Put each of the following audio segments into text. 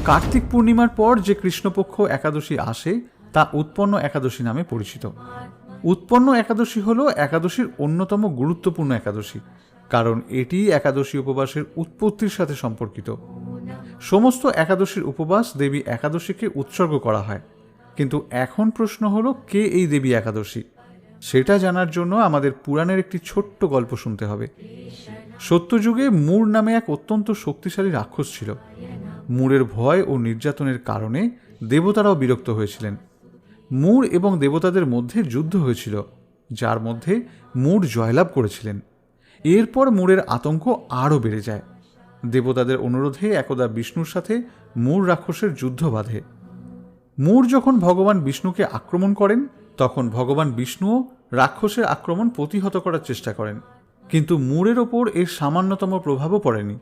কার্তিক পূর্ণিমার পর যে কৃষ্ণপক্ষ একাদশী আসে তা উৎপন্ন একাদশী নামে পরিচিত। উৎপন্ন একাদশী হল একাদশীর অন্যতম গুরুত্বপূর্ণ একাদশী, কারণ এটি একাদশী উপবাসের উৎপত্তির সাথে সম্পর্কিত। সমস্ত একাদশীর উপবাস দেবী একাদশীকে উৎসর্গ করা হয়, কিন্তু এখন প্রশ্ন হলো কে এই দেবী একাদশী? সেটা জানার জন্য আমাদের পুরাণের একটি ছোট্ট গল্প শুনতে হবে। সত্যযুগে মূর নামে এক অত্যন্ত শক্তিশালী রাক্ষস ছিল। মূরের ভয় ও নির্যাতনের কারণে দেবতারাও বিরক্ত হয়েছিলেন। মূর এবং দেবতাদের মধ্যে যুদ্ধ হয়েছিল, যার মধ্যে মূর জয়লাভ করেছিলেন। এরপর মূরের আতঙ্ক আরও বেড়ে যায়। দেবতাদের অনুরোধে একদা বিষ্ণুর সাথে মূর রাক্ষসের যুদ্ধ বাধে। মূর যখন ভগবান বিষ্ণুকে আক্রমণ করেন, তখন ভগবান বিষ্ণুও রাক্ষসের আক্রমণ প্রতিহত করার চেষ্টা করেন, কিন্তু মূরের ওপর এর সামান্যতম প্রভাবও পড়েনি।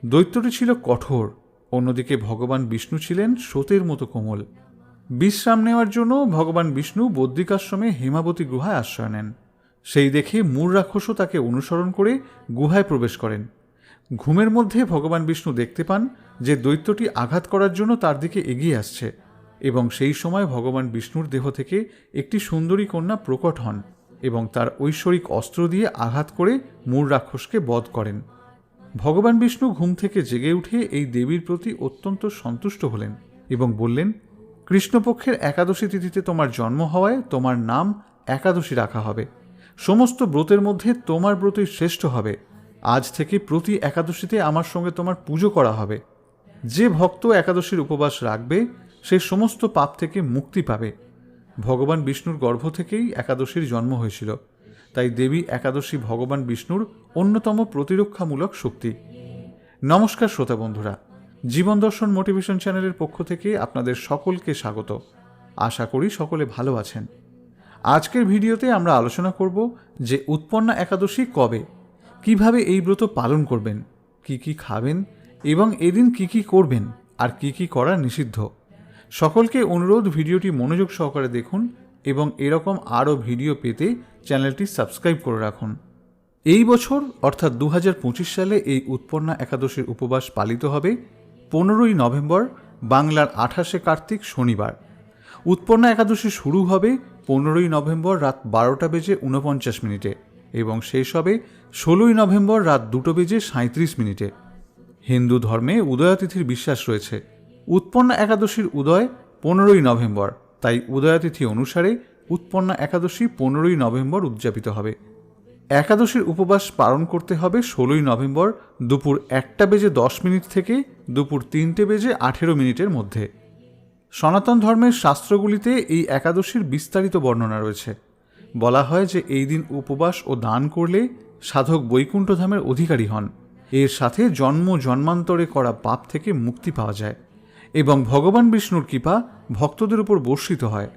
দৈত্যটি ছিল কঠোর, অন্যদিকে ভগবান বিষ্ণু ছিলেন স্রোতের মতো কোমল। বিশ্রাম নেওয়ার জন্য ভগবান বিষ্ণু বদ্রিকাশ্রমে হেমাবতী গুহায় আশ্রয় নেন। সেই দেখে মূর রাক্ষসও তাকে অনুসরণ করে গুহায় প্রবেশ করেন। ঘুমের মধ্যে ভগবান বিষ্ণু দেখতে পান যে দৈত্যটি আঘাত করার জন্য তার দিকে এগিয়ে আসছে, এবং সেই সময় ভগবান বিষ্ণুর দেহ থেকে একটি সুন্দরী কন্যা প্রকট হন এবং তার ঐশ্বরিক অস্ত্র দিয়ে আঘাত করে মূর রাক্ষসকে বধ করেন। ভগবান বিষ্ণু ঘুম থেকে জেগে উঠে এই দেবীর প্রতি অত্যন্ত সন্তুষ্ট হলেন এবং বললেন, কৃষ্ণপক্ষের একাদশী তিথিতে তোমার জন্ম হওয়ায় তোমার নাম একাদশী রাখা হবে। সমস্ত ব্রতের মধ্যে তোমার ব্রতই শ্রেষ্ঠ হবে। আজ থেকে প্রতি একাদশীতে আমার সঙ্গে তোমার পুজো করা হবে। যে ভক্ত একাদশীর উপবাস রাখবে সে সমস্ত পাপ থেকে মুক্তি পাবে। ভগবান বিষ্ণুর গর্ভ থেকেই একাদশীর জন্ম হয়েছিল, তাই দেবী একাদশী ভগবান বিষ্ণুর অন্যতম প্রতিরক্ষামূলক শক্তি। নমস্কার শ্রোতা বন্ধুরা, জীবন দর্শন মোটিভেশন চ্যানেলের পক্ষ থেকে আপনাদের সকলকে স্বাগত। আশা করি সকলে ভালো আছেন। আজকের ভিডিওতে আমরা আলোচনা করব যে উৎপন্না একাদশী কবে, কিভাবে এই ব্রত পালন করবেন, কি কি খাবেন এবং এদিন কি কি করবেন আর কি কি করা নিষিদ্ধ। সকলকে অনুরোধ, ভিডিওটি মনোযোগ সহকারে দেখুন এবং এরকম আরও ভিডিও পেতে চ্যানেলটি সাবস্ক্রাইব করে রাখুন। এই বছর অর্থাৎ 2025 সালে এই উৎপন্না একাদশীর উপবাস পালিত হবে 15ই নভেম্বর, বাংলার 28শে কার্তিক শনিবার। উৎপন্না একাদশী শুরু হবে 15ই নভেম্বর রাত 12:49 এবং শেষ হবে 16ই নভেম্বর রাত 2:37। হিন্দু ধর্মে উদয়াতিথির বিশ্বাস রয়েছে। উৎপন্না একাদশীর উদয় 15ই নভেম্বর, তাই উদয়াতিথি অনুসারে উৎপন্না একাদশী 15ই নভেম্বর উদযাপিত হবে। একাদশীর উপবাস পালন করতে হবে 16ই নভেম্বর দুপুর 1:10 থেকে দুপুর 3:18 মধ্যে। সনাতন ধর্মের শাস্ত্রগুলিতে এই একাদশীর বিস্তারিত বর্ণনা রয়েছে। বলা হয় যে এই দিন উপবাস ও দান করলে সাধক বৈকুণ্ঠধামের অধিকারী হন। এর সাথে জন্ম জন্মান্তরে করা পাপ থেকে মুক্তি পাওয়া যায় এবং ভগবান বিষ্ণুর কৃপা ভক্তদের উপর বর্ষিত হয়।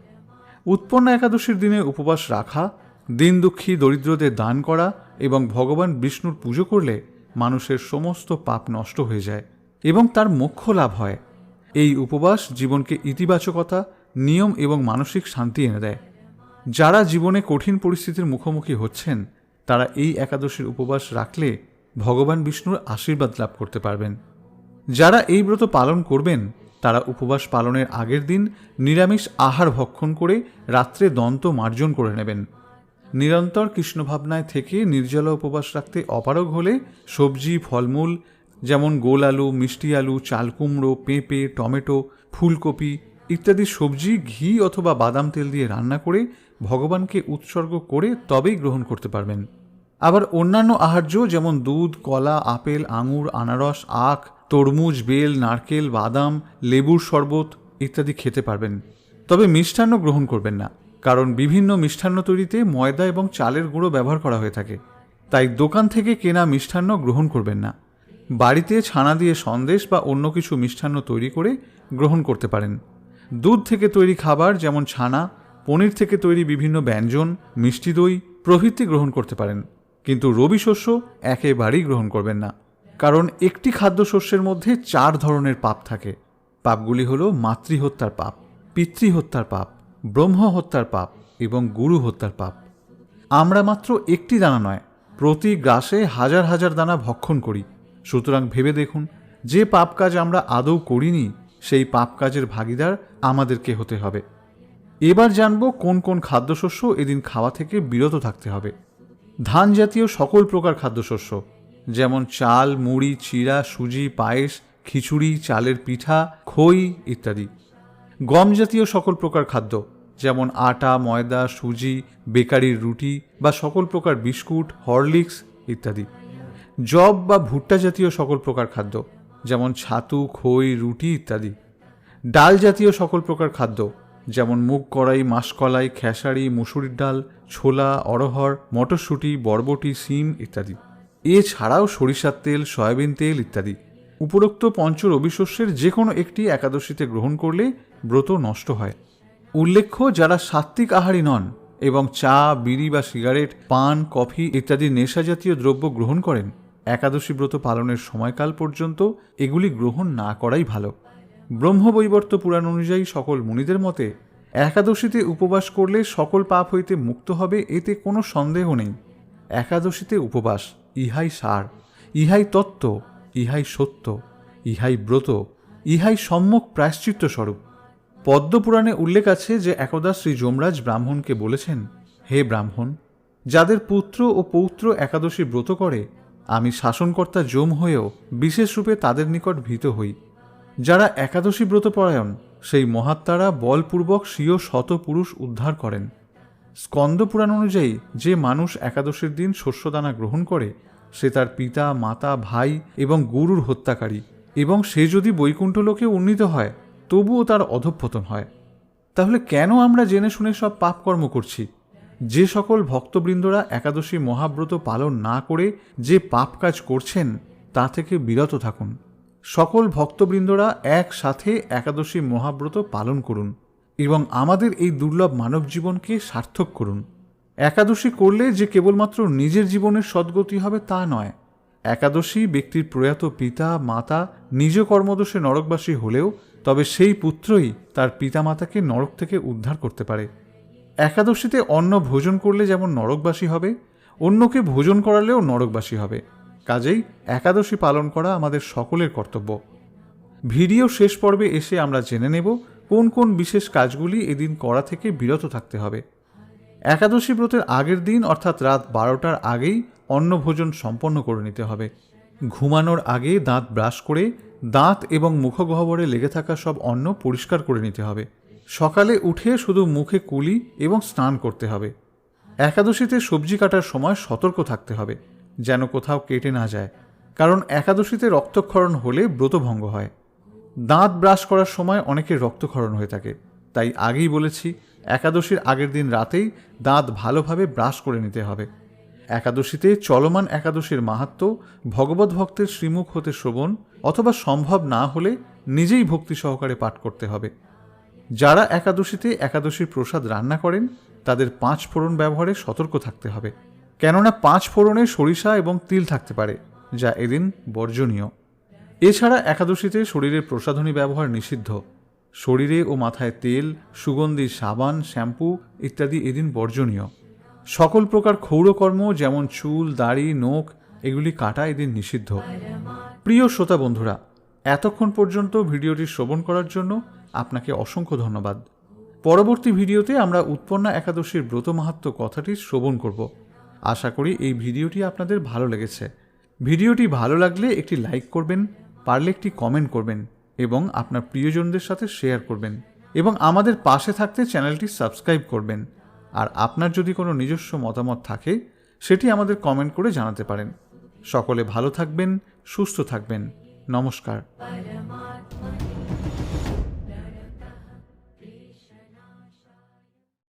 উৎপন্না একাদশীর দিনে উপবাস রাখা, দিন দুঃখী দরিদ্রদের দান করা এবং ভগবান বিষ্ণুর পুজো করলে মানুষের সমস্ত পাপ নষ্ট হয়ে যায় এবং তার মোক্ষ লাভ হয়। এই উপবাস জীবনকে ইতিবাচকতা, নিয়ম এবং মানসিক শান্তি এনে দেয়। যারা জীবনে কঠিন পরিস্থিতির মুখোমুখি হচ্ছেন তারা এই একাদশীর উপবাস রাখলে ভগবান বিষ্ণুর আশীর্বাদ লাভ করতে পারবেন। যারা এই ব্রত পালন করবেন তারা উপবাস পালনের আগের দিন নিরামিষ আহার ভক্ষণ করে রাত্রে দন্ত মার্জন করে নেবেন। নিরন্তর কৃষ্ণ ভাবনায় থেকে নির্জলা উপবাস রাখতে অপারগ হলে সবজি, ফলমূল যেমন গোল আলু, মিষ্টি আলু, চাল কুমড়ো, পেঁপে, টমেটো, ফুলকপি ইত্যাদি সবজি ঘি অথবা বাদাম তেল দিয়ে রান্না করে ভগবানকে উৎসর্গ করে তবেই গ্রহণ করতে পারবেন। আবার অন্যান্য আহার্য যেমন দুধ, কলা, আপেল, আঙুর, আনারস, আখ, তরমুজ, বেল, নারকেল, বাদাম, লেবুর শরবত ইত্যাদি খেতে পারবেন। তবে মিষ্টান্ন গ্রহণ করবেন না, কারণ বিভিন্ন মিষ্টান্ন তৈরিতে ময়দা এবং চালের গুঁড়ো ব্যবহার করা হয়ে থাকে, তাই দোকান থেকে কেনা মিষ্টান্ন গ্রহণ করবেন না। বাড়িতে ছানা দিয়ে সন্দেশ বা অন্য কিছু মিষ্টান্ন তৈরি করে গ্রহণ করতে পারেন। দুধ থেকে তৈরি খাবার যেমন ছানা, পনির থেকে তৈরি বিভিন্ন ব্যঞ্জন, মিষ্টি দই প্রভৃতি গ্রহণ করতে পারেন, কিন্তু রবি শস্য একেবারেই গ্রহণ করবেন না, কারণ একটি খাদ্যশস্যের মধ্যে 4 ধরনের পাপ থাকে। পাপগুলি হল মাতৃহত্যার পাপ, পিতৃহত্যার পাপ, ব্রহ্ম হত্যার পাপ এবং গুরু হত্যার পাপ। আমরা মাত্র একটি দানা নয়, প্রতি গ্রাসে হাজার হাজার দানা ভক্ষণ করি। সুতরাং ভেবে দেখুন, যে পাপ কাজ আমরা আদৌ করিনি সেই পাপ কাজের ভাগিদার আমাদেরকে হতে হবে। এবার জানব কোন কোন খাদ্যশস্য এদিন খাওয়া থেকে বিরত থাকতে হবে। ধান জাতীয় সকল প্রকার খাদ্যশস্য যেমন চাল, মুড়ি, চিড়া, সুজি, পায়েস, খিচুড়ি, চালের পিঠা, খই ইত্যাদি। গম জাতীয় সকল প্রকার খাদ্য যেমন আটা, ময়দা, সুজি, বেকারির রুটি বা সকল প্রকার বিস্কুট, হরলিক্স ইত্যাদি। জব বা ভুট্টা জাতীয় সকল প্রকার খাদ্য যেমন ছাতু, খই, রুটি ইত্যাদি। ডাল জাতীয় সকল প্রকার খাদ্য যেমন মুগ কড়াই, মাসকলাই, খেসারি, মুসুরির ডাল, ছোলা, অড়হর, মটরশুঁটি, বরবটি, শিম ইত্যাদি। এছাড়াও সরিষার তেল, সয়াবিন তেল ইত্যাদি। উপরোক্ত পঞ্চ রবিশস্যের যে কোনো একটি একাদশীতে গ্রহণ করলে ব্রত নষ্ট হয়। উল্লেখ্য, যারা সাত্ত্বিক আহারী নন এবং চা, বিড়ি বা সিগারেট, পান, কফি ইত্যাদি নেশাজাতীয় দ্রব্য গ্রহণ করেন, একাদশী ব্রত পালনের সময়কাল পর্যন্ত এগুলি গ্রহণ না করাই ভালো। ব্রহ্মবৈবর্ত পুরাণ অনুযায়ী সকল মুনিদের মতে একাদশীতে উপবাস করলে সকল পাপ হইতে মুক্ত হবে, এতে কোনো সন্দেহ নেই। একাদশীতে উপবাস ইহাই সার, ইহাই তত্ত্ব, ইহাই সত্য, ইহাই ব্রত, ইহাই সম্যক প্রায়শ্চিত্ত স্বরূপ। পদ্মপুরাণে উল্লেখ আছে যে একদা শ্রী যমরাজ ব্রাহ্মণকে বলেছেন, হে ব্রাহ্মণ, যাদের পুত্র ও পৌত্র একাদশী ব্রত করে, আমি শাসনকর্তা যম হয়েও বিশেষরূপে তাদের নিকট ভীত হই। যারা একাদশী ব্রতপরায়ণ সেই মহাত্মারা বলপূর্বক স্বীয় শত পুরুষ উদ্ধার করেন। স্কন্দ পুরাণ অনুযায়ী যে মানুষ একাদশীর দিন শস্যদানা গ্রহণ করে সে তার পিতা, মাতা, ভাই এবং গুরুর হত্যাকারী, এবং সে যদি বৈকুণ্ঠ লোকে উন্নীত হয় তবুও তার অধঃপতন হয়। তাহলে কেন আমরা জেনে শুনে সব পাপকর্ম করছি? যে সকল ভক্তবৃন্দরা একাদশী মহাব্রত পালন না করে যে পাপ কাজ করছেন তা থেকে বিরত থাকুন। সকল ভক্তবৃন্দরা একসাথে একাদশী মহাব্রত পালন করুন এবং আমাদের এই দুর্লভ মানব জীবনকে সার্থক করুন। একাদশী করলে যে কেবলমাত্র নিজের জীবনের সদ্গতি হবে তা নয়, একাদশী ব্যক্তির প্রয়াত পিতা, মাতা নিজ কর্মদোষে নরকবাসী হলেও তবে সেই পুত্রই তার পিতামাতাকে নরক থেকে উদ্ধার করতে পারে। একাদশীতে অন্ন ভোজন করলে যেমন নরকবাসী হবে, অন্যকে ভোজন করালেও নরকবাসী হবে। কাজেই একাদশী পালন করা আমাদের সকলের কর্তব্য। ভিডিও শেষ পর্বে এসে আমরা জেনে নেব কোন কোন বিশেষ কাজগুলি এদিন করা থেকে বিরত থাকতে হবে। একাদশী ব্রতের আগের দিন অর্থাৎ রাত 12টার আগেই অন্নভোজন সম্পন্ন করে নিতে হবে। ঘুমানোর আগে দাঁত ব্রাশ করে দাঁত এবং মুখগহ্বরে লেগে থাকা সব অন্ন পরিষ্কার করে নিতে হবে। সকালে উঠে শুধু মুখে কুলি এবং স্নান করতে হবে। একাদশীতে সবজি কাটার সময় সতর্ক থাকতে হবে যেন কোথাও কেটে না যায়, কারণ একাদশীতে রক্তক্ষরণ হলে ব্রতভঙ্গ হয়। দাঁত ব্রাশ করার সময় অনেকের রক্তক্ষরণ হয়ে থাকে, তাই আগেই বলেছি একাদশীর আগের দিন রাতেই দাঁত ভালোভাবে ব্রাশ করে নিতে হবে। একাদশীতে চলমান একাদশীর মাহাত্ম্য ভগবত ভক্তের শ্রীমুখ হতে শ্রবণ অথবা সম্ভব না হলে নিজেই ভক্তি সহকারে পাঠ করতে হবে। যারা একাদশীতে একাদশীর প্রসাদ রান্না করেন তাদের 5 ফোড়ন ব্যবহারে সতর্ক থাকতে হবে, কেননা 5 ফোড়নে সরিষা এবং তিল থাকতে পারে, যা এদিন বর্জনীয়। এছাড়া একাদশীতে শরীরের প্রসাধনী ব্যবহার নিষিদ্ধ। শরীরে ও মাথায় তেল, সুগন্ধি সাবান, শ্যাম্পু ইত্যাদি এদিন বর্জনীয়। সকল প্রকার ক্ষৌরকর্ম যেমন চুল, দাড়ি, নখ এগুলি কাটা এদিন নিষিদ্ধ। প্রিয় শ্রোতা বন্ধুরা, এতক্ষণ পর্যন্ত ভিডিওটি শ্রবণ করার জন্য আপনাকে অসংখ্য ধন্যবাদ। পরবর্তী ভিডিওতে আমরা উৎপন্না একাদশীর ব্রত মাহাত্ম্য কথাটি শ্রবণ করব। আশা করি এই ভিডিওটি আপনাদের ভালো লেগেছে। ভিডিওটি ভালো লাগলে একটি লাইক করবেন, পারলে একটি কমেন্ট করবেন এবং আপনার প্রিয়জনদের সাথে শেয়ার করবেন এবং আমাদের পাশে থাকতে চ্যানেলটি সাবস্ক্রাইব করবেন। আর আপনার যদি কোনো নিজস্ব মতামত থাকে সেটি আমাদের কমেন্ট করে জানাতে পারেন। সকলে ভালো থাকবেন, সুস্থ থাকবেন। নমস্কার।